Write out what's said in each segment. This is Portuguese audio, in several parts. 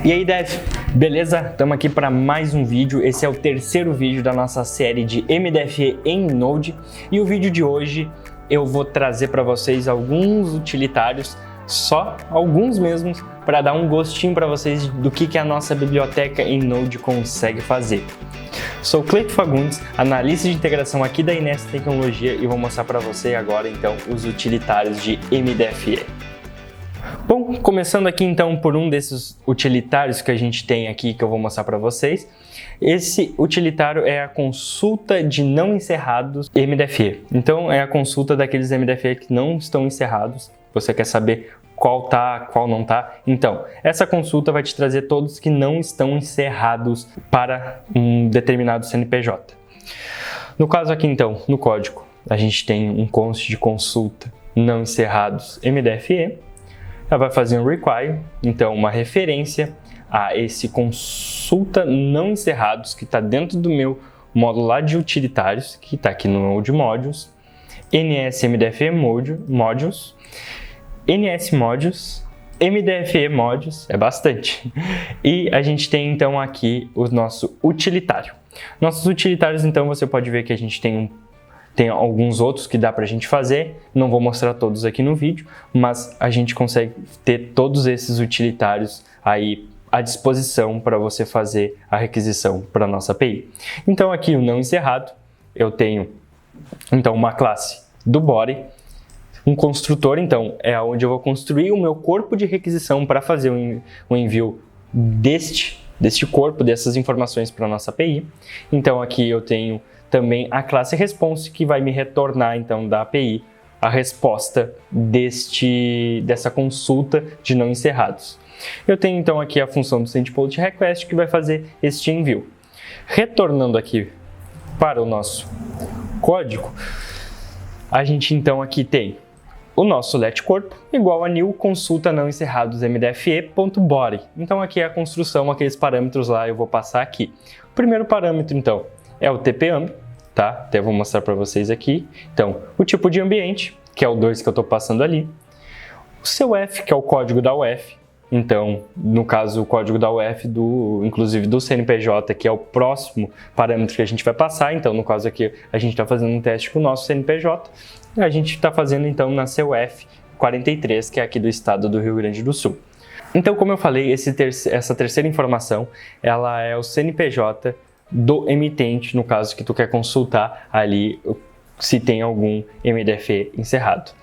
E aí, Dev, beleza? Estamos aqui para mais um vídeo. Esse é o terceiro vídeo da nossa série de MDFE em Node. E o vídeo de hoje eu vou trazer para vocês alguns utilitários, só alguns mesmos, para dar um gostinho para vocês do que a nossa biblioteca em Node consegue fazer. Sou Cleito Fagundes, analista de integração aqui da Inés Tecnologia, e vou mostrar para você agora então os utilitários de MDFE. Bom, começando aqui então por um desses utilitários que a gente tem aqui, que eu vou mostrar para vocês. Esse utilitário é a consulta de não encerrados MDFE. Então é a consulta daqueles MDFE que não estão encerrados. Você quer saber qual tá, qual não tá? Então, essa consulta vai te trazer todos que não estão encerrados para um determinado CNPJ. No caso aqui então, no código, a gente tem um const de consulta não encerrados MDFE. Ela vai fazer um require, então uma referência a esse consulta não encerrados que está dentro do meu módulo lá de utilitários, que está aqui no Node Modules, NS MDFE Modules, NS Modules, MDFE Modules, é bastante. E a gente tem então aqui o nosso utilitário. Nossos utilitários, então, você pode ver que a gente tem alguns outros que dá para a gente fazer, não vou mostrar todos aqui no vídeo, mas a gente consegue ter todos esses utilitários aí à disposição para você fazer a requisição para a nossa API. Então aqui o não encerrado, eu tenho então uma classe do body, um construtor, então é onde eu vou construir o meu corpo de requisição para fazer o envio deste corpo, dessas informações para a nossa API. Então aqui eu tenho também a classe response, que vai me retornar então da API a resposta dessa consulta de não encerrados. Eu tenho então aqui a função do sendPost request, que vai fazer este envio. Retornando aqui para o nosso código, a gente então aqui tem o nosso letCorpo igual a new consulta não encerrados mdfe.body. Então aqui é a construção, aqueles parâmetros lá eu vou passar aqui. O primeiro parâmetro então é o TPAmb, tá? Até vou mostrar para vocês aqui. Então, o tipo de ambiente, que é o 2 que eu estou passando ali. O seu F, que é o código da UF. Então, no caso, o código da UF, inclusive do CNPJ, que é o próximo parâmetro que a gente vai passar. Então, no caso aqui, a gente está fazendo um teste com o nosso CNPJ. E a gente está fazendo, então, na CUF 43, que é aqui do estado do Rio Grande do Sul. Então, como eu falei, essa terceira informação, ela é o CNPJ do emitente, no caso que tu quer consultar ali se tem algum MDFE encerrado.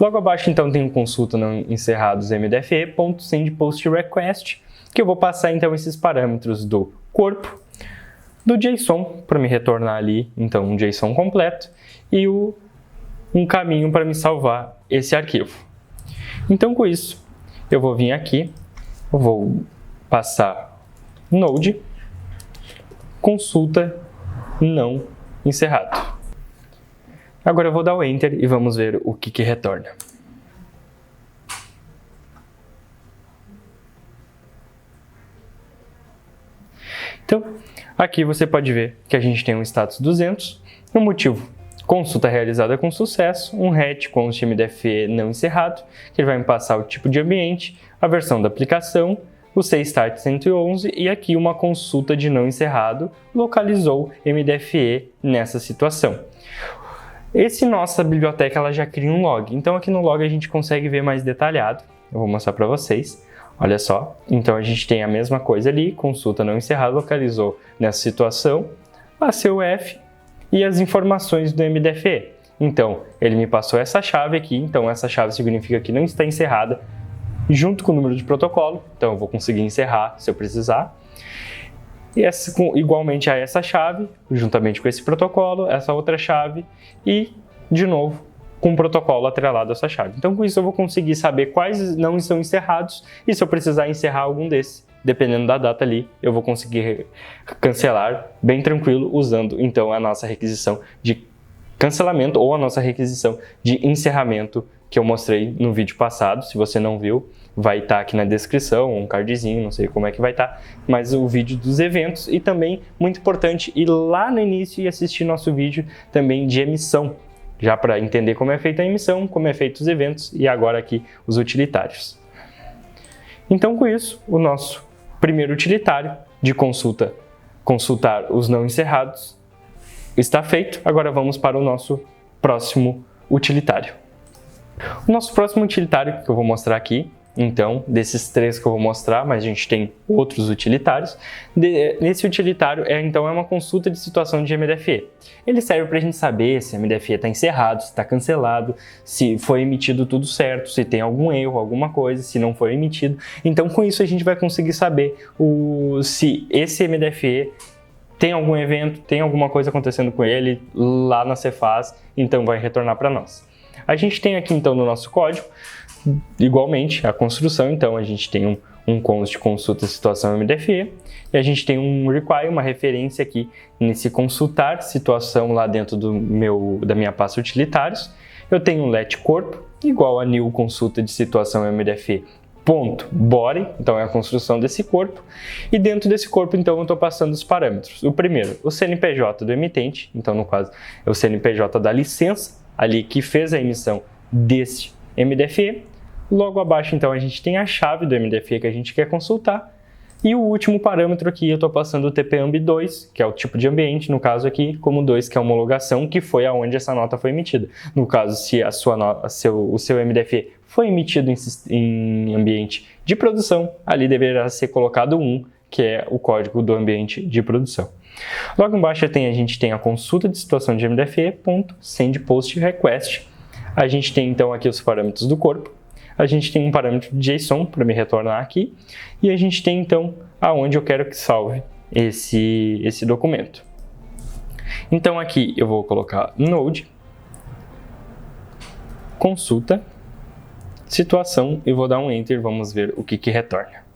Logo abaixo então tem o consulta não encerrados mdfe.sendPostRequest, que eu vou passar então esses parâmetros do corpo, do JSON para me retornar ali então um JSON completo e um caminho para me salvar esse arquivo. Então com isso eu vou vir aqui, eu vou passar Node consulta não encerrado. Agora eu vou dar o Enter e vamos ver o que retorna. Então, aqui você pode ver que a gente tem um status 200, o motivo, consulta realizada com sucesso, um RET const MDFE não encerrado, que ele vai me passar o tipo de ambiente, a versão da aplicação, o CStart 111 e aqui uma consulta de não encerrado localizou MDFE nessa situação. Nossa biblioteca ela já cria um log, então aqui no log a gente consegue ver mais detalhado. Eu vou mostrar para vocês, olha só. Então a gente tem a mesma coisa ali, consulta não encerrada localizou nessa situação a CUF e as informações do MDFE. Então ele me passou essa chave aqui, então essa chave significa que não está encerrada, junto com o número de protocolo, então eu vou conseguir encerrar se eu precisar. E igualmente a essa chave, juntamente com esse protocolo, essa outra chave e, de novo, com o protocolo atrelado a essa chave. Então com isso eu vou conseguir saber quais não estão encerrados e se eu precisar encerrar algum desses, dependendo da data ali, eu vou conseguir cancelar bem tranquilo usando então a nossa requisição de cancelamento ou a nossa requisição de encerramento que eu mostrei no vídeo passado. Se você não viu, vai estar aqui na descrição, um cardzinho, não sei como é que vai estar, mas o vídeo dos eventos e também, muito importante, ir lá no início e assistir nosso vídeo também de emissão, já para entender como é feita a emissão, como é feito os eventos e agora aqui os utilitários. Então com isso, o nosso primeiro utilitário de consultar os não encerrados está feito. Agora vamos para o nosso próximo utilitário. O nosso próximo utilitário que eu vou mostrar aqui, então, desses 3 que eu vou mostrar, mas a gente tem outros utilitários. Nesse utilitário, é uma consulta de situação de MDFE. Ele serve para a gente saber se a MDFE está encerrado, se está cancelado, se foi emitido tudo certo, se tem algum erro, alguma coisa, se não foi emitido. Então, com isso, a gente vai conseguir saber se esse MDFE tem algum evento, tem alguma coisa acontecendo com ele lá na Cefaz, então vai retornar para nós. A gente tem aqui, então, no nosso código, igualmente, a construção, então a gente tem um const consulta situação MDFE e a gente tem um require, uma referência aqui nesse consultar situação lá dentro da minha pasta utilitários. Eu tenho um let corpo igual a new consulta de situação MDFE ponto body, então é a construção desse corpo, e dentro desse corpo então eu estou passando os parâmetros. O primeiro, o CNPJ do emitente, então no caso é o CNPJ da licença ali que fez a emissão desse MDFE. Logo abaixo, então, a gente tem a chave do MDFE que a gente quer consultar. E o último parâmetro aqui, eu estou passando o TPAMB2, que é o tipo de ambiente, no caso aqui, como 2, que é a homologação, que foi aonde essa nota foi emitida. No caso, se o seu MDFE foi emitido em ambiente de produção, ali deverá ser colocado 1, que é o código do ambiente de produção. Logo embaixo, a gente tem a consulta de situação de MDFE.sendPostRequest. A gente tem, então, aqui os parâmetros do corpo. A gente tem um parâmetro de JSON para me retornar aqui. E a gente tem, então, aonde eu quero que salve esse documento. Então, aqui eu vou colocar Node, consulta, situação e vou dar um Enter. Vamos ver o que retorna.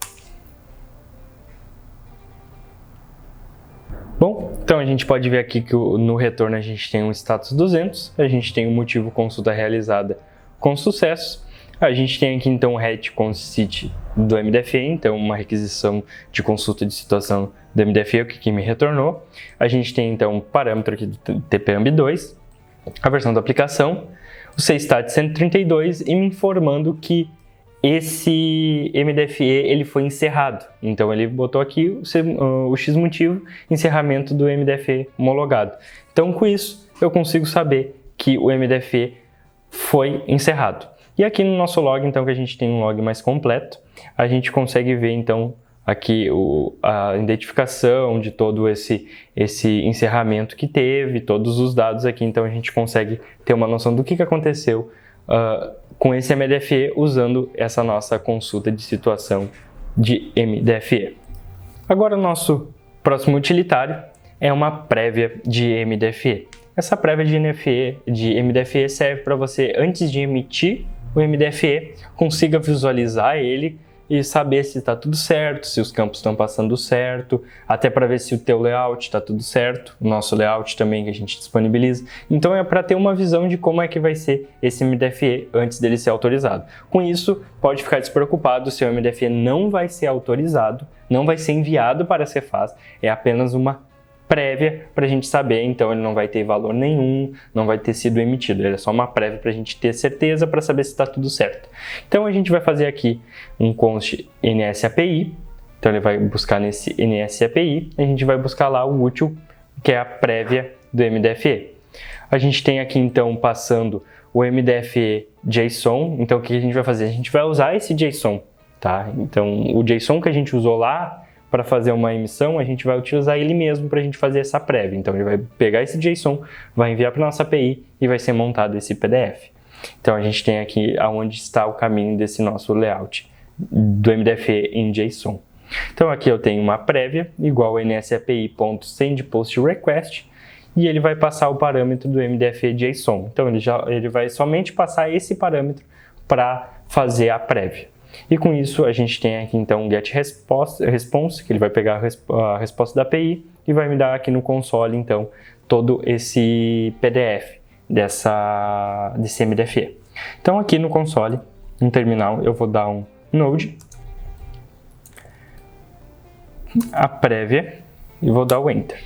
Bom, então a gente pode ver aqui que no retorno a gente tem um status 200, a gente tem o motivo consulta realizada com sucesso, a gente tem aqui então o RET consist do MDFE, então uma requisição de consulta de situação do MDFE, o que me retornou. A gente tem então um parâmetro aqui do TPAMB2, a versão da aplicação, o CStat 132 e me informando que esse MDFE ele foi encerrado. Então ele botou aqui o X motivo, encerramento do MDFE homologado. Então com isso eu consigo saber que o MDFE foi encerrado. E aqui no nosso log, então, que a gente tem um log mais completo, a gente consegue ver então aqui a identificação de todo esse encerramento que teve, todos os dados aqui, então a gente consegue ter uma noção do que aconteceu com esse MDFE usando essa nossa consulta de situação de MDFE. Agora o nosso próximo utilitário é uma prévia de MDFE. Essa prévia de MDFE serve para você, antes de emitir o MDFE, consiga visualizar ele e saber se está tudo certo, se os campos estão passando certo, até para ver se o teu layout está tudo certo, o nosso layout também que a gente disponibiliza. Então é para ter uma visão de como é que vai ser esse MDFE antes dele ser autorizado. Com isso, pode ficar despreocupado, seu MDFE não vai ser autorizado, não vai ser enviado para a Cefaz, é apenas uma prévia para a gente saber, então ele não vai ter valor nenhum, não vai ter sido emitido, ele é só uma prévia para a gente ter certeza para saber se está tudo certo. Então a gente vai fazer aqui um const NSAPI, então ele vai buscar nesse NSAPI, a gente vai buscar lá o útil, que é a prévia do MDFE. A gente tem aqui então passando o MDFE JSON, então o que a gente vai fazer? A gente vai usar esse JSON, tá? Então o JSON que a gente usou lá para fazer uma emissão, a gente vai utilizar ele mesmo para a gente fazer essa prévia. Então ele vai pegar esse JSON, vai enviar para nossa API e vai ser montado esse PDF. Então a gente tem aqui aonde está o caminho desse nosso layout do MDFE em JSON. Então aqui eu tenho uma prévia igual nsapi.sendPostRequest e ele vai passar o parâmetro do MDFE JSON. Então ele vai somente passar esse parâmetro para fazer a prévia. E com isso a gente tem aqui então o getResponse, que ele vai pegar a resposta da API e vai me dar aqui no console então todo esse PDF desse MDFE. Então aqui no console, no terminal, eu vou dar um Node, a prévia e vou dar o Enter.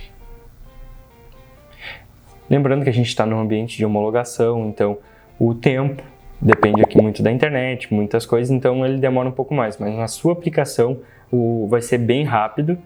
Lembrando que a gente está no ambiente de homologação, então o tempo depende aqui muito da internet, muitas coisas, então ele demora um pouco mais, mas na sua aplicação vai ser bem rápido.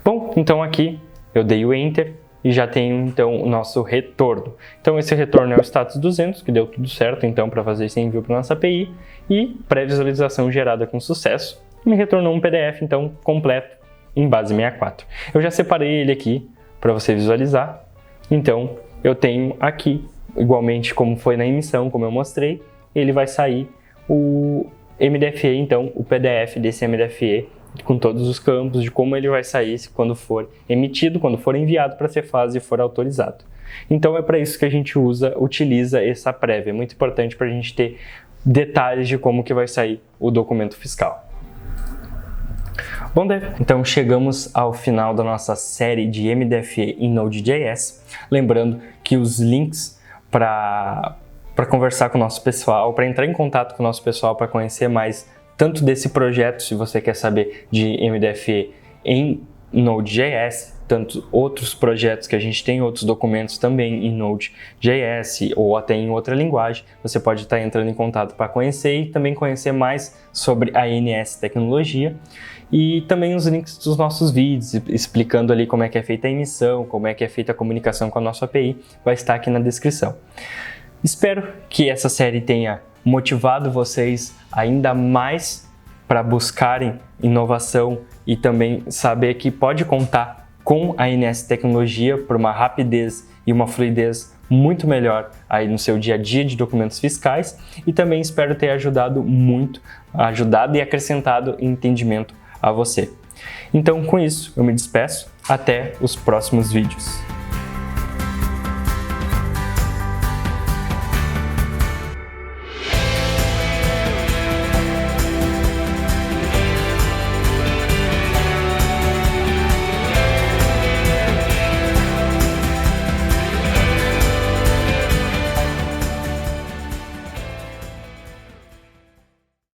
Bom, então aqui eu dei o Enter e já tenho então o nosso retorno. Então esse retorno é o status 200, que deu tudo certo então para fazer esse envio para nossa API, e pré-visualização gerada com sucesso. Me retornou um PDF então completo em base 64. Eu já separei ele aqui para você visualizar. Então eu tenho aqui, igualmente como foi na emissão, como eu mostrei, ele vai sair o MDFE, então o PDF desse MDFE com todos os campos de como ele vai sair quando for emitido, quando for enviado para a Cefaz e for autorizado. Então é para isso que a gente utiliza essa prévia. É muito importante para a gente ter detalhes de como que vai sair o documento fiscal. Bom, então chegamos ao final da nossa série de MDFE em Node.js. Lembrando que os links para conversar com o nosso pessoal, para entrar em contato com o nosso pessoal, para conhecer mais tanto desse projeto, se você quer saber de MDFE em Node.js, tanto outros projetos que a gente tem, outros documentos também em Node.js ou até em outra linguagem, você pode estar entrando em contato para conhecer e também conhecer mais sobre a ANS Tecnologia. E também os links dos nossos vídeos, explicando ali como é que é feita a emissão, como é que é feita a comunicação com a nossa API, vai estar aqui na descrição. Espero que essa série tenha motivado vocês ainda mais para buscarem inovação e também saber que pode contar com a ANS Tecnologia por uma rapidez e uma fluidez muito melhor aí no seu dia a dia de documentos fiscais, e também espero ter ajudado e acrescentado entendimento a você. Então, com isso, eu me despeço. Até os próximos vídeos.